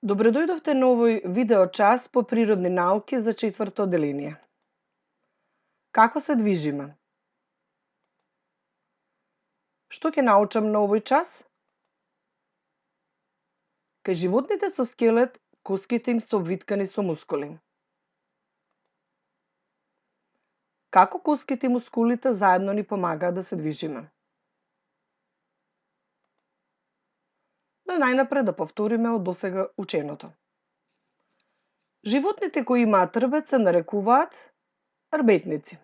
Добредојдовте на овој видео час по природни науки за четврто одделение. Како се движиме? Што ќе научам на овој час? Кај животните со скелет, коските им се обвиткани со мускули. Како коските и мускулите заедно ни помагаат да се движиме? Но најнапред да повториме од досега ученото. Животните кои имаат рбет се нарекуваат рбетници.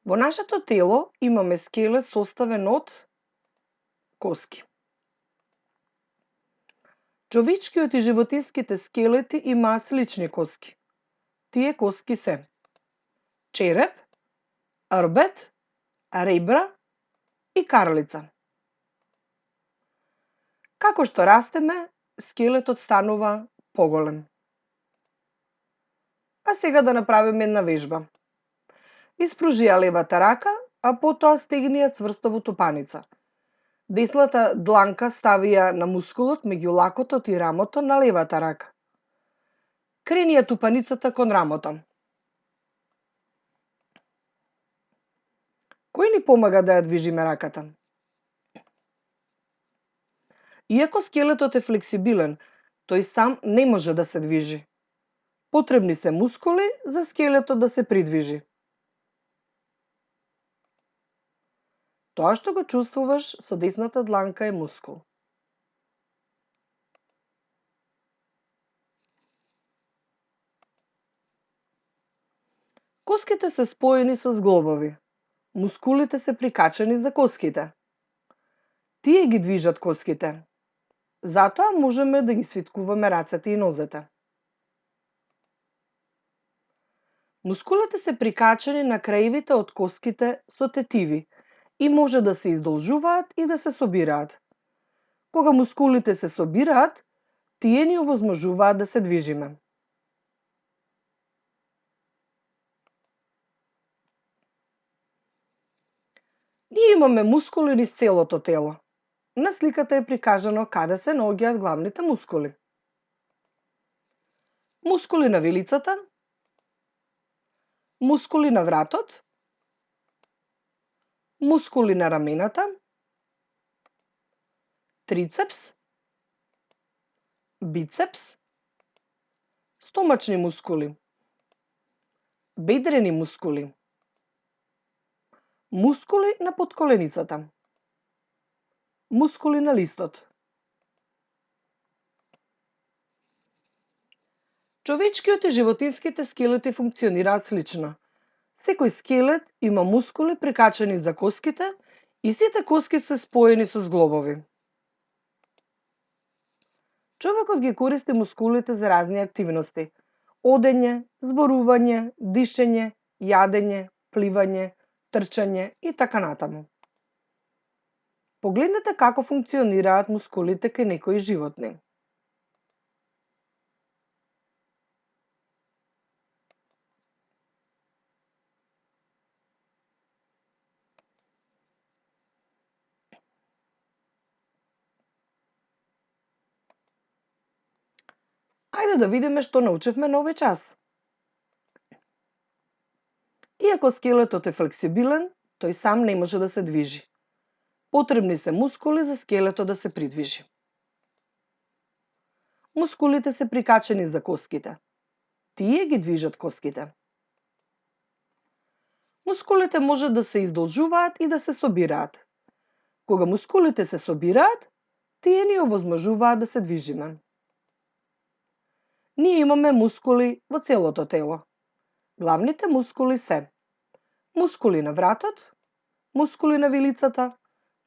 Во нашето тело имаме скелет составен од коски. Човечкиот и животинските скелети имаат слични коски. Тие коски се череп, рбет, ребра и карлица. Како што растеме, скелетот станува поголем. А сега да направиме една вежба. Испружи ја левата рака, а потоа стегни ја цврсто во тупаница. Десната дланка стави ја на мускулот меѓу лакотот и рамото на левата рака. Крени ја тупаницата кон рамото. Кој ни помага да ја движиме раката? Иако скелетот е флексибилен, тој сам не може да се движи. Потребни се мускули за скелетот да се придвижи. Тоа што го чувствуваш со десната дланка е мускул. Коските се споени со зглобови. Мускулите се прикачени за коските. Тие ги движат коските. Затоа можеме да ги свиткуваме рацете и нозете. Мускулите се прикачени на краевите од коските со тетиви и може да се издолжуваат и да се собираат. Кога мускулите се собираат, тие ни овозможуваат да се движиме. Ние имаме мускули низ целото тело. На сликата е прикажано каде се наоѓаат главните мускули. Мускули на вилицата, мускули на вратот, мускули на рамената, трицепс, бицепс, стомачни мускули, бедрени мускули, мускули на потколеницата, мускули на листот. Човечкиот и животинските скелети функционираат слично. Секој скелет има мускули прикачени за коските и сите коски се споени со зглобови. Човекот ги користи мускулите за разни активности: одење, зборување, дишење, јадење, пливање, трчање и така натаму. Погледнете како функционираат мускулите кај некои животни. Ајде да видиме што научивме на овој час. Иако скелетот е флексибилен, тој сам не може да се движи. Потребни се мускули за скелетот да се придвижи. Мускулите се прикачени за коските. Тие ги движат коските. Мускулите може да се издолжуваат и да се собираат. Кога мускулите се собираат, тие ни овозможуваат да се движиме. Ние имаме мускули во целото тело. Главните мускули се мускули на вратот, мускули на вилицата,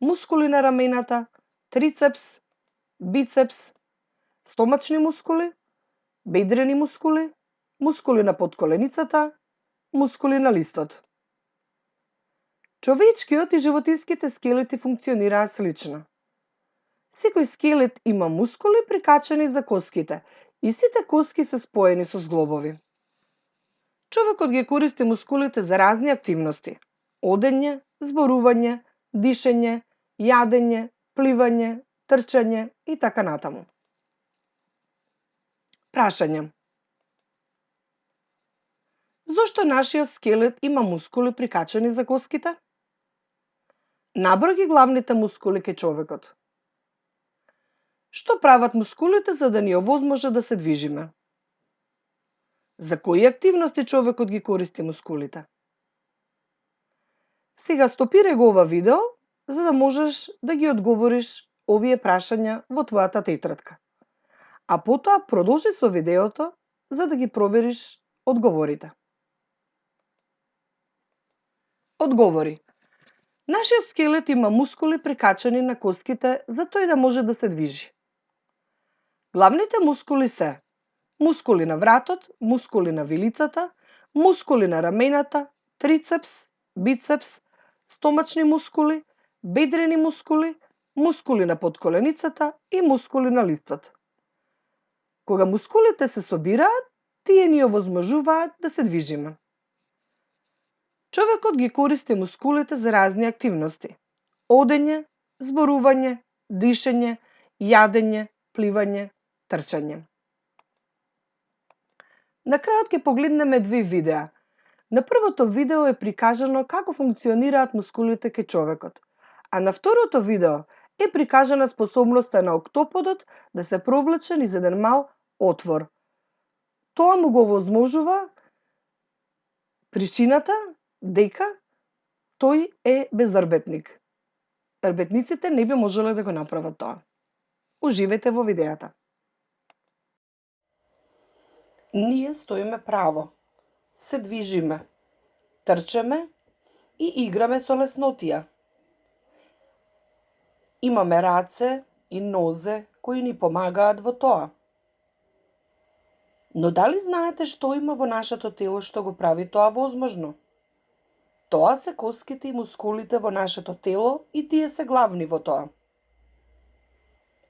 мускули на рамената, трицепс, бицепс, стомачни мускули, бедрени мускули, мускули на потколеницата, мускули на листот. Човечкиот и животинските скелети функционираат слично. Секој скелет има мускули прикачени за коските и сите коски се споени со зглобови. Човекот ги користи мускулите за разни активности: одење, зборување, дишење, јадење, пливање, трчање и така натаму. Прашање. Зошто нашиот скелет има мускули прикачени за коските? Наброј ги главните мускули кај човекот. Што прават мускулите за да ни овозможи да се движиме? За кои активности човекот ги користи мускулите? Сега стопирај го ова видео, за да можеш да ги одговориш овие прашања во твојата тетрадка. А потоа продолжи со видеото за да ги провериш одговорите. Одговори. Нашиот скелет има мускули прикачани на коските за тој да може да се движи. Главните мускули се мускули на вратот, мускули на вилицата, мускули на рамената, трицепс, бицепс, стомачни мускули, бедрени мускули, мускули на подколеницата и мускули на листот. Кога мускулите се собираат, тие ни овозможуваат да се движиме. Човекот ги користи мускулите за разни активности: одење, зборување, дишење, јадење, пливање, трчање. На крајот ќе погледнеме две видеа. На првото видео е прикажано како функционираат мускулите кај човекот, а на второто видео е прикажана способноста на октоподот да се провлече низ еден мал отвор. Тоа му го овозможува причината дека тој е безрбетник. Рбетниците не би можеле да го направат тоа. Уживајте во видеото. Ние стоиме право, се движиме, трчаме и играме со леснотија. Имаме раце и нозе кои ни помагаат во тоа. Но дали знаете што има во нашето тело што го прави тоа возможно? Тоа се коските и мускулите во нашето тело и тие се главни во тоа.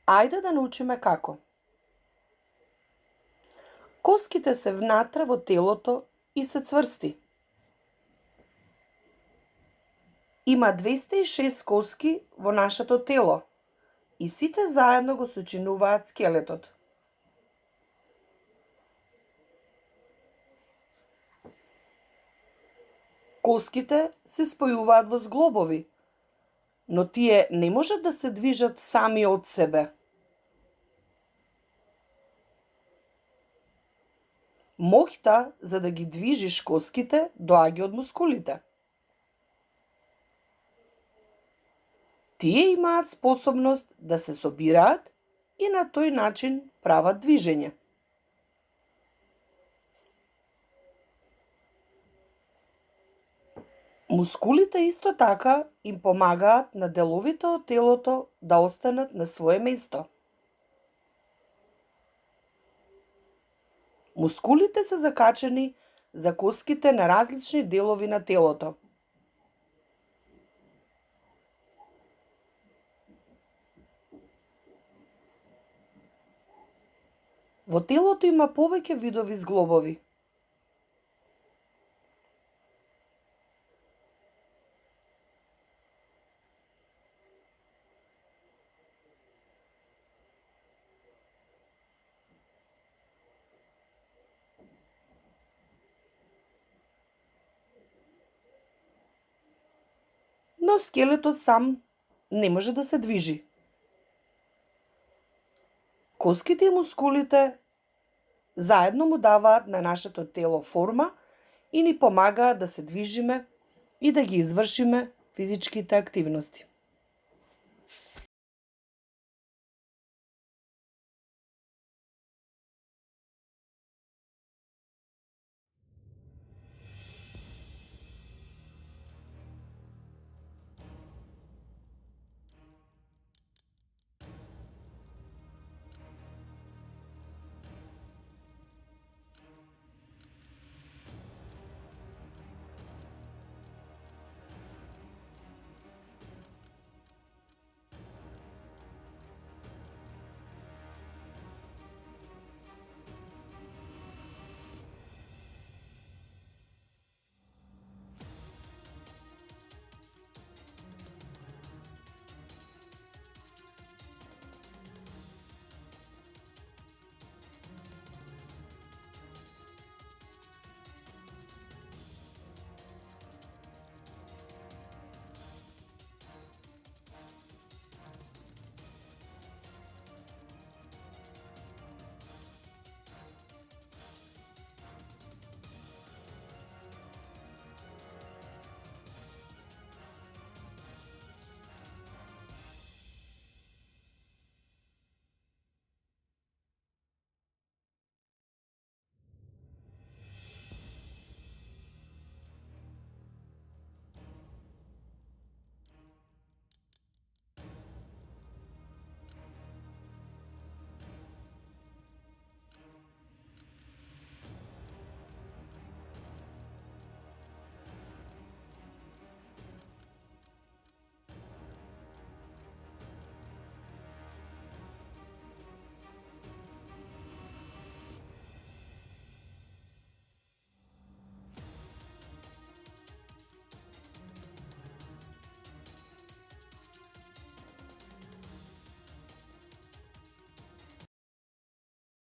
Ајде да научиме како. Коските се внатре во телото и се цврсти. Има 206 коски во нашето тело и сите заедно го сочинуваат скелетот. Коските се спојуваат во зглобови, но тие не можат да се движат сами од себе. Моќта за да ги движиш коските доаѓа од мускулите. Тие имаат способност да се собираат и на тој начин прават движење. Мускулите исто така им помагаат на деловите од телото да останат на свое место. Мускулите се закачени за коските на различни делови на телото. Во телото има повеќе видови зглобови. Но скелетот сам не може да се движи. Коските и мускулите заедно му даваат на нашето тело форма и ни помагаат да се движиме и да ги извршиме физичките активности.